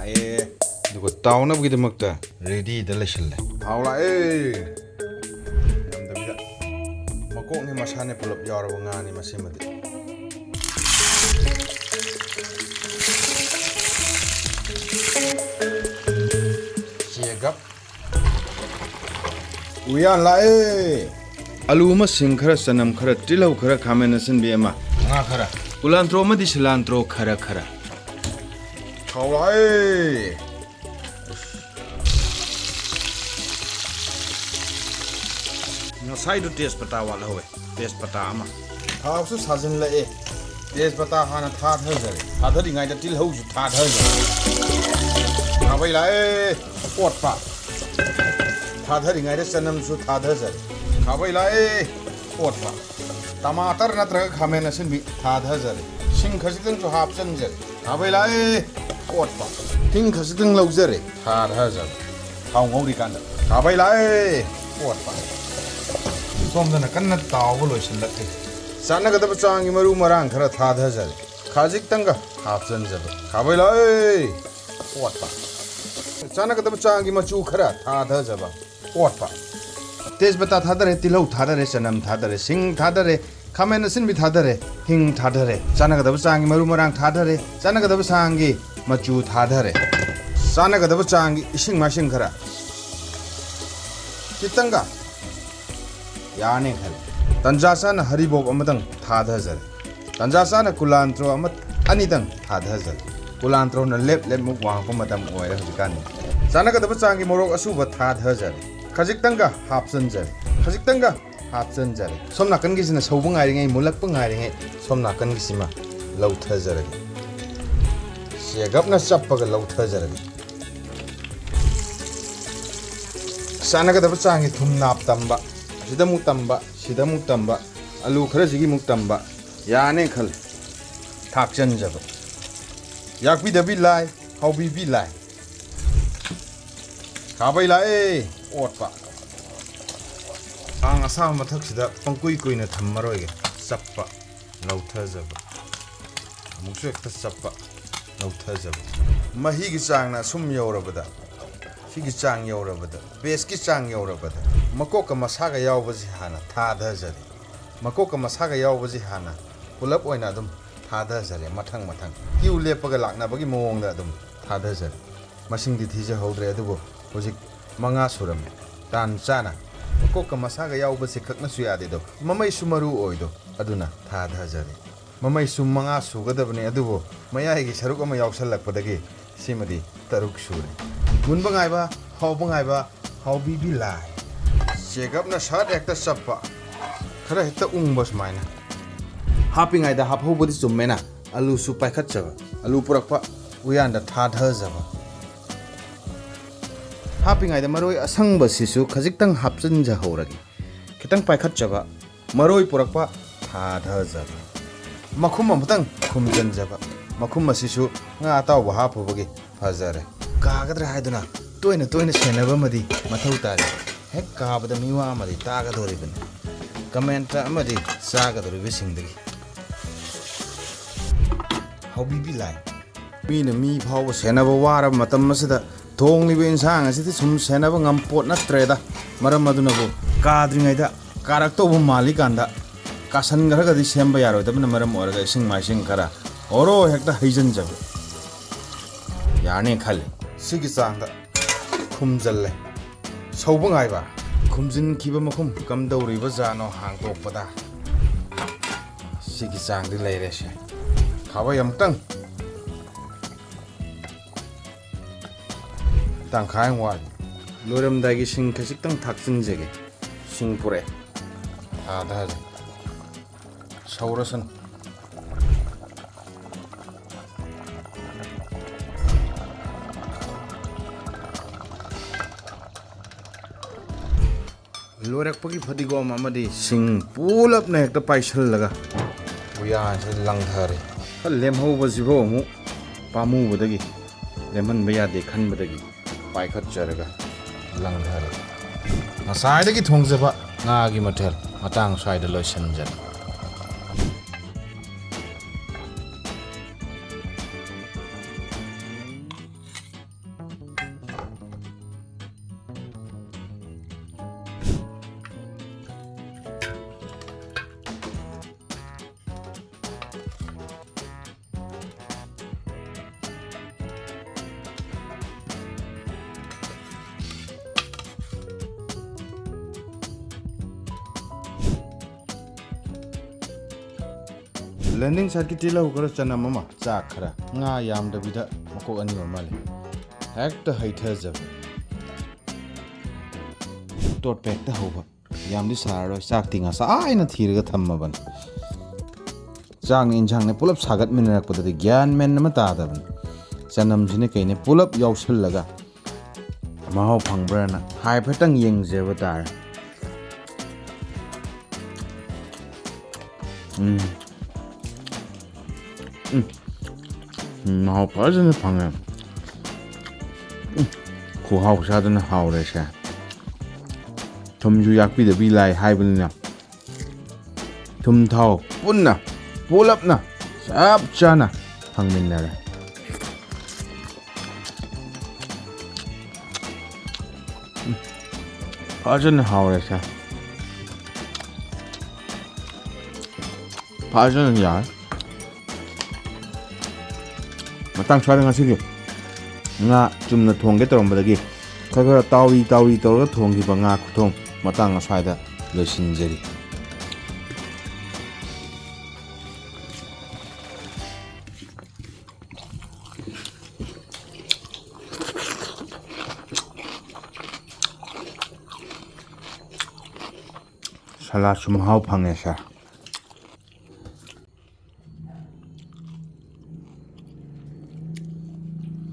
लाए दुको ताउना बगिद मक्ता ready दलशले how लाए नमदबिदा मकोक नि मसाने पुलप यारबो ngaani masimadi चेगप उयान लाए आलू मा सिंग खरा सनम खरा तिलौ खरा खामेन सन बेमा nga खरा कुलांत्रो मदि सिलांत्रो खरा खरा खावाए ngasai du tes pata wala howe tes pata ama thau su sajin la e tes pata hana tha thar jare tha thari ngai da til hau su tha thar jare ha bai la e pot pa tha thari ngai da sanam su tha thar jare ha bai la e pot pa टमाटर नत्र खामेन सिन भी था धजरे सिंग खसितंग जो हापचन जरे हाबै लाए coat पा thing खसितंग लौजरे था धजरे थाव ngौरि कांदा हाबै लाए कोट पा सोमदन कन्न ताव लोइसन लथे सानगदब चांगी मरु मरांग खरा था धजरे खाजितंग हापचन जरे हाबै लाए कोट पा सानगदब चांगी मचू खरा था धजबा कोट पा तेज बता था दरे तिलौ था दरे सनम था दरे सिंग था दरे खामेन सिन भी था दरे हिंग था दरे चानगदब चांगी मरु मरांग था दरे चानगदब चांगी मचू था दरे चानगदब चांगी इसिंग मासिंग खरा कितंगा याने खल तंजासान हरिबोक अमतंग था धजरे तंजासान कुलांत्रो अमत अनितंग था धजरे कुलांत्रो न लेप लेप मुक वांग पमतम ओयरे हजिकानी चानगदब चांगी मोरोक असुब था धजरे खजिकतंगा हापसन जरे खजिकतंगा हापसन जरे सोम नाकन गिसिना सौब ngaइरिङै मुलकप ngaइरिङै सोम नाकन गिसिमा लौथ जरे सेगपना चप्पगा लौथ जरे सानगदब चांगी थुम नाप तंबा सिदमु तंबा आलू खरा सिगी मुक तंबा याने खल थाकचन जब याकबी दबी लाय हाउबी बी लाय खाबै लाए ओटपा आंग असा मथक्सिदा पंकुई कुइना थम्मरोइगे चप्पा लौथजबा अमुकसु एकता चप्पा लौथजबा महीगी चांगना सुम यौरबदा सिगी चांग यौरबदा बेसकी चांग यौरबदा मकोका मसागा यावबजी हाना थाधजरे मकोका मसागा यावबजी हाना पुलप ओइना अदुम थाधजरे मथंग मथंग क्यू लेपगा लाकनाबगी मोंगदा अदुम थाधजरे मसिंगदि थीजे हौद्रे अदुबो होजिक मंगा सुरम तान चाना मकोका मसागा यावबसे खकनसु यादेदो ममैसु मरु ओइदो अदुना थाधजरे ममैसु मंगा सुगदबने अदुबो मयाइगी सरुक अमा यावसलकपदगी सिमदि तरुक सुरे मुनबा गायबा हाउबी बी लाय चेकअपना शर्ट एकता चप्पा खरा हेक्ता उंगबस माइना हापिङाइदा हाफौबदि चुम्मेना आलु सु पाइखतचबा आलु पुरकपा उयानदा थाधजबा हापिङाइदा मरोइ असंबसिसु खजिकतंग हापचनजा हौरगी खितंग पाइखतचबा मरोइ पुरकपा थाधजबा मखुम अमतंग खुमजनजबा मखुम असिसु nga ताव हाफुबगी फजरे कागद्र हाइदुना तोइना तोइना सेनबा मदि मथौ तारे हेक काबदा मिवा मदि तागदोरिबने कमेंट अमदि चागदोरिबसिंदगी हाउबी लाय मीना मी फाव सेनबा वार मतम मसिदा थोंलिबे इंसांग असिदि सुम सेनबा ngамपोट नत्रेदा मरम अदुनबो काद्रिङैदा कारक्तोबो मालिकांदा कासनगरगदि सेमबा यारोदबना मरम ओरगा इसिंग माइसिंग खरा ओरो हेक्ता हैजनजब याने खाले सिगी चांगदा खुमजल्ले सौब ngaइबा खुमजिन खिबा मखुम कमदौरिबा जानो हांतोकपदा सिगी चांगदि लैरेसे खाबा यमतंग तंखाय वाल लोरमदागी सिंग खसिकतंग थाकसिनजेगे सिंग पुरे आधा सौरसन लोरकपगी फदिगोम अमदि सिंग पुलपने हेक्ता पाइसलगा उयान से लंगथरे लेमहौबजिबो मु पामुबदगी लेमहनबा यादे खनबदगी पाइखतचरगा लंगथरे नसाइदगी थोंजबा ngaगी मथेल मतंग साइड लोइसनजन Landing side ki tila hukara chana mama chak khara nga yam da bida makok ani mali hekta haitha jab tot pek ta hoba yam di saro chak tinga sa aina thirga thamma ban chang injang ne pulap sagat min rak pada gyan men ma ta da ban chanam jine kai ne pulap yaushal laga mahau phangbra na hai phetang yeng je ba tar mahau pazan phanga khu hau sa dan hau re sha thum ju yak pi da bi lai hai ban na thum thau pun na pulap na sap chana phangmin na ra pazan hau re sha pazan ya matang chwa nga sige nga chumna thongge torom badagi khara tawi tor thonggi ba nga khuthong matang aswaida losinjeri sala sum hau phange sa